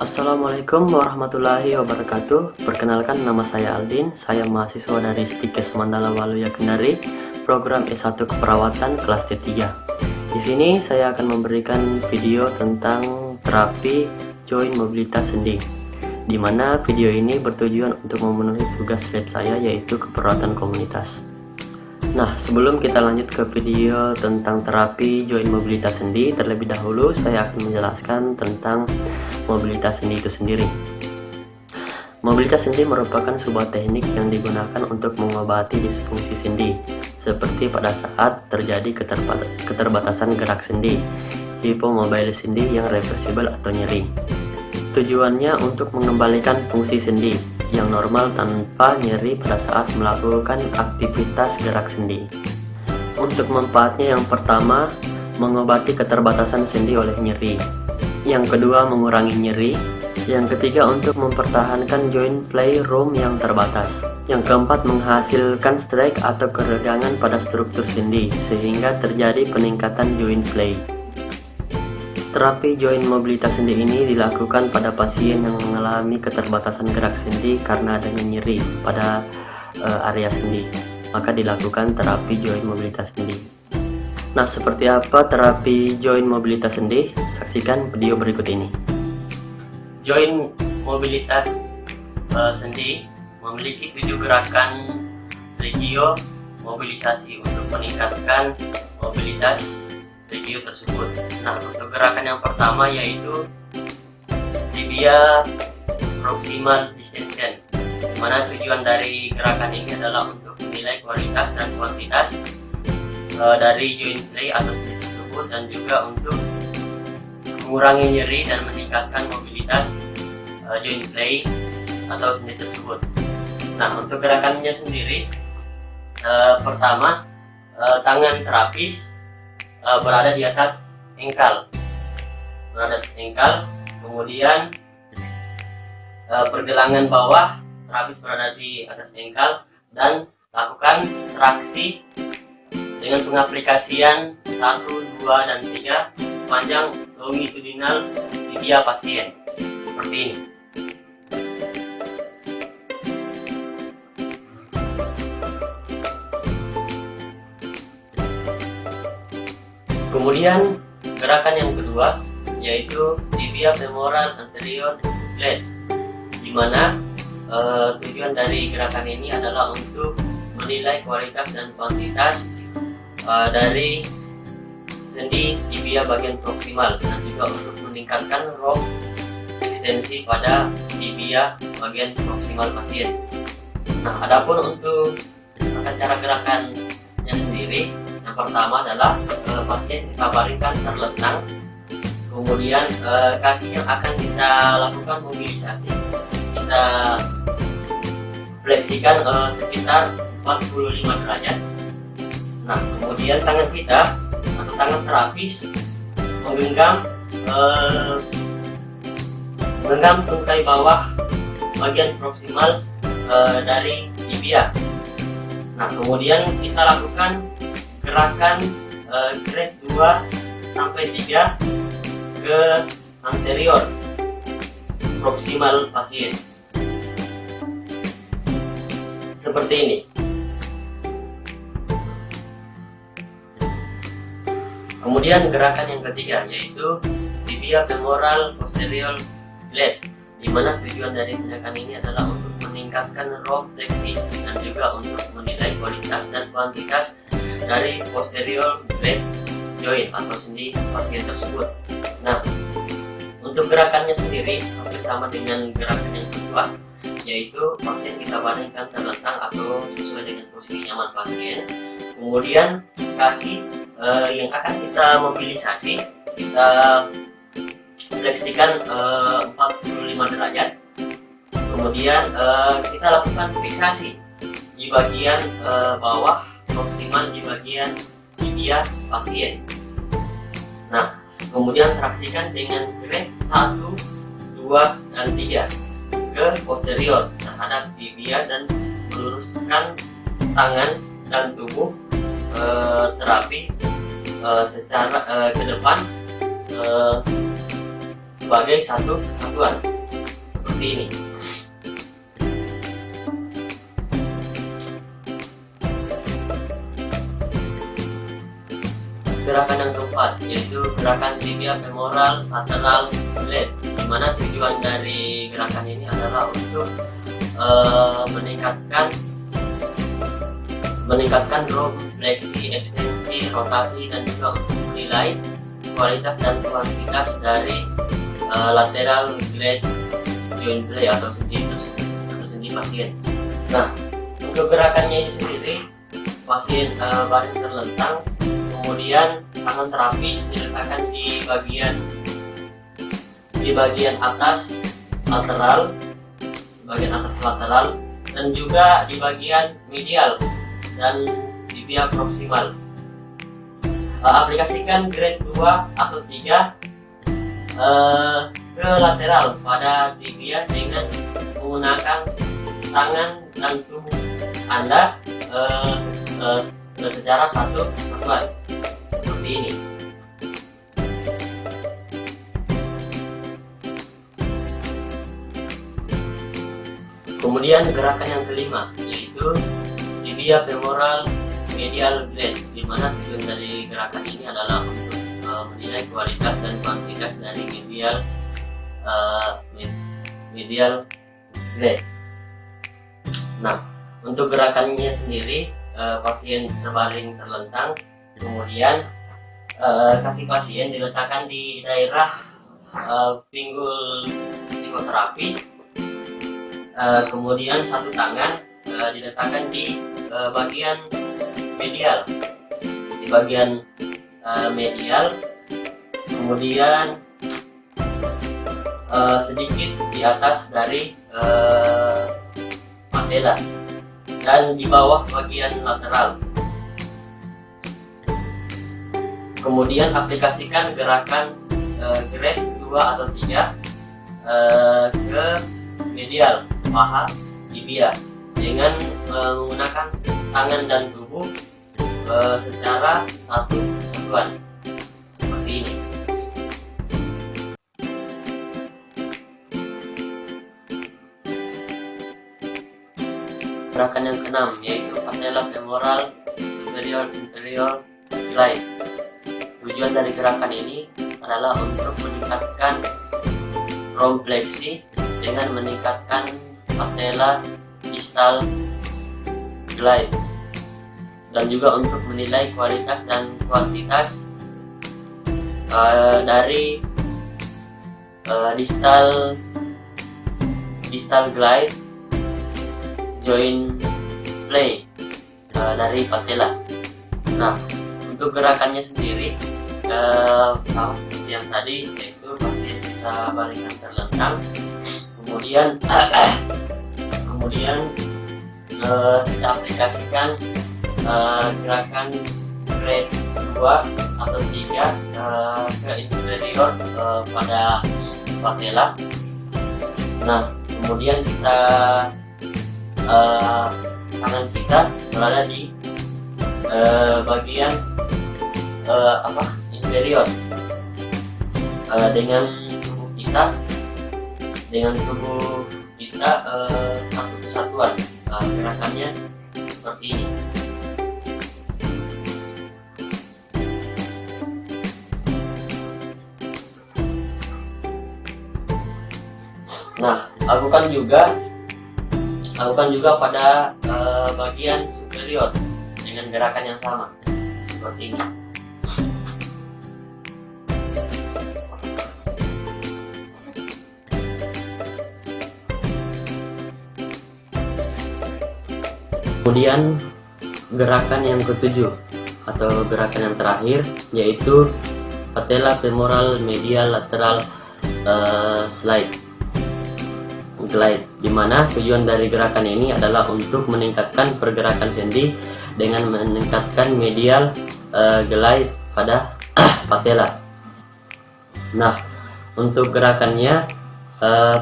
Assalamualaikum warahmatullahi wabarakatuh. Perkenalkan, nama saya Aldin. Saya mahasiswa dari Stikes Mandala Waluya Kendari, program S1 Keperawatan kelas T3. Di sini saya akan memberikan video tentang terapi joint mobilitas sendi, di mana video ini bertujuan untuk memenuhi tugas lab saya, yaitu keperawatan komunitas. Nah, sebelum kita lanjut ke video tentang terapi joint mobilitas sendi, terlebih dahulu saya akan menjelaskan tentang mobilitas sendi itu sendiri. Mobilitas sendi merupakan sebuah teknik yang digunakan untuk mengobati disfungsi sendi, seperti pada saat terjadi keterbatasan gerak sendi, hipomobile sendi yang reversibel atau nyeri. Tujuannya untuk mengembalikan fungsi sendi yang normal tanpa nyeri pada saat melakukan aktivitas gerak sendi. Untuk manfaatnya, yang pertama, mengobati keterbatasan sendi oleh nyeri. Yang kedua, mengurangi nyeri. Yang ketiga, untuk mempertahankan joint play room yang terbatas. Yang keempat, menghasilkan strike atau keregangan pada struktur sendi sehingga terjadi peningkatan joint play. Terapi joint mobilitas sendi ini dilakukan pada pasien yang mengalami keterbatasan gerak sendi karena adanya nyeri pada area sendi, maka dilakukan terapi joint mobilitas sendi. Nah, seperti apa terapi joint mobilitas sendi? Saksikan video berikut ini. Joint mobilitas sendi memiliki 7 gerakan regio mobilisasi untuk meningkatkan mobilitas regio tersebut. Nah, untuk gerakan yang pertama yaitu tibia proximal distension, di mana tujuan dari gerakan ini adalah untuk menilai kualitas dan kuantitas dari joint play atau sendi tersebut, dan juga untuk mengurangi nyeri dan meningkatkan mobilitas joint play atau sendi tersebut. Nah, untuk gerakannya sendiri, pertama, tangan terapis berada di atas engkal, kemudian pergelangan bawah terapis berada di atas engkal, dan lakukan traksi dengan pengaplikasian 1, 2, dan 3 sepanjang longitudinal tibia pasien seperti ini. Kemudian gerakan yang kedua yaitu tibia femoral anterior flat, di mana tujuan dari gerakan ini adalah untuk menilai kualitas dan kuantitas dari sendi tibia bagian proksimal, dan juga untuk meningkatkan row ekstensi pada tibia bagian proksimal pasien. Nah, adapun untuk cara gerakannya sendiri, yang pertama adalah pasien kita baringkan terlentang, kemudian kaki yang akan kita lakukan mobilisasi kita fleksikan sekitar 45 derajat. Nah, kemudian tangan kita atau tangan terapis menggenggam tungkai bawah bagian proksimal dari tibia. Nah, kemudian kita lakukan gerakan grade 2 sampai 3 ke anterior proksimal pasien seperti ini. Kemudian gerakan yang ketiga yaitu tibia femoral posterior flat, di mana tujuan dari gerakan ini adalah untuk meningkatkan row fleksi dan juga untuk menilai kualitas dan kuantitas dari posterior flat joint atau sendi pasien tersebut. Nah, untuk gerakannya sendiri hampir sama dengan gerakan yang kedua, yaitu pasien kita baringkan terlentang atau sesuai dengan posisi nyaman pasien. Kemudian kaki yang akan kita mobilisasi kita fleksikan 45 derajat. Kemudian kita lakukan fiksasi di bagian bawah proksimal di bagian tibia pasien. Nah, kemudian traksikan dengan grade 1, 2, dan 3 ke posterior terhadap tibia dan meluruskan tangan dan tubuh terapi secara ke depan sebagai satu kesatuan. seperti ini. Gerakan yang keempat yaitu gerakan tibia femoral lateral glide, di mana tujuan dari gerakan ini adalah untuk meningkatkan drop, fleksi, ekstensi, rotasi, dan juga untuk menilai kualitas dan kuantitas dari lateral glide joint play atau sendi pasien. Nah, untuk gerakannya ini sendiri, pasien baring terlentang, kemudian tangan terapis diletakkan di bagian atas lateral, dan juga di bagian medial dan tibia proksimal. Aplikasikan grade 2 atau 3 ke lateral pada tibia dengan menggunakan tangan dan tubuh Anda secara satu kesatuan seperti ini. Kemudian gerakan yang kelima yaitu tibia femoral medial glide, di mana tujuan dari gerakan ini adalah untuk menilai kualitas dan kuantitas dari medial glide. Nah, untuk gerakannya sendiri, pasien terbaring terlentang, kemudian kaki pasien diletakkan di daerah pinggul psikoterapis, kemudian satu tangan diletakkan di bagian medial, kemudian sedikit di atas dari patella dan di bawah bagian lateral. Kemudian aplikasikan gerakan grade 2 atau 3 ke medial paha tibia dengan menggunakan tangan dan tubuh secara satu kesatuan seperti ini. Gerakan yang keenam yaitu patella femoral superior inferior glide. Tujuan dari gerakan ini adalah untuk meningkatkan romfleksi dengan meningkatkan patella distal glide, dan juga untuk menilai kualitas dan kuantitas dari distal glide joint play dari patella. Nah, untuk gerakannya sendiri sama seperti yang tadi, yaitu pasien kita baringkan terlentang, kemudian kita aplikasikan gerakan grade 2 atau 3 ke inferior pada patella. Nah, kemudian tangan kita berada di bagian inferior dengan tubuh kita satu kesatuan. Gerakannya seperti ini. Nah, lakukan juga pada bagian superior dengan gerakan yang sama seperti ini. Kemudian gerakan yang ketujuh atau gerakan yang terakhir yaitu patella femoral medial lateral glide, di mana tujuan dari gerakan ini adalah untuk meningkatkan pergerakan sendi dengan meningkatkan medial glide pada patella. Nah, untuk gerakannya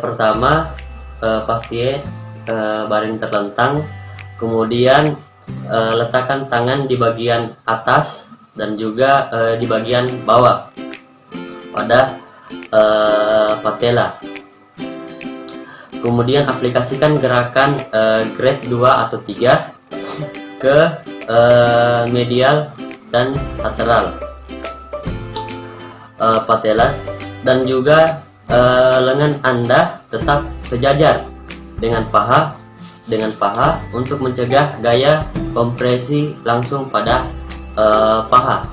pertama pasien baring terlentang, kemudian letakkan tangan di bagian atas dan juga di bagian bawah pada patella. Kemudian aplikasikan gerakan grade 2 atau 3 ke medial dan lateral patella, dan juga lengan Anda tetap sejajar dengan paha untuk mencegah gaya kompresi langsung pada paha.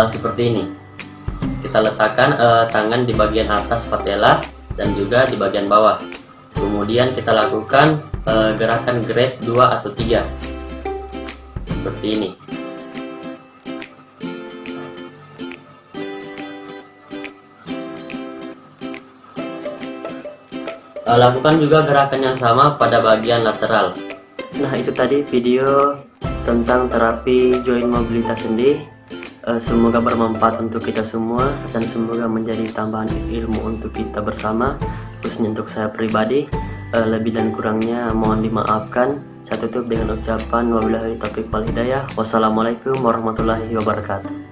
Seperti ini. Kita letakkan tangan di bagian atas patella dan juga di bagian bawah. Kemudian kita lakukan gerakan grade 2 atau 3 seperti ini. Lakukan juga gerakan yang sama pada bagian lateral. Nah, itu tadi video tentang terapi joint mobilitas sendi. Semoga bermanfaat untuk kita semua dan semoga menjadi tambahan ilmu untuk kita bersama, khususnya untuk saya pribadi. Lebih dan kurangnya mohon dimaafkan. Saya tutup dengan ucapan wabillahi taufiq wal hidayah. Wassalamualaikum warahmatullahi wabarakatuh.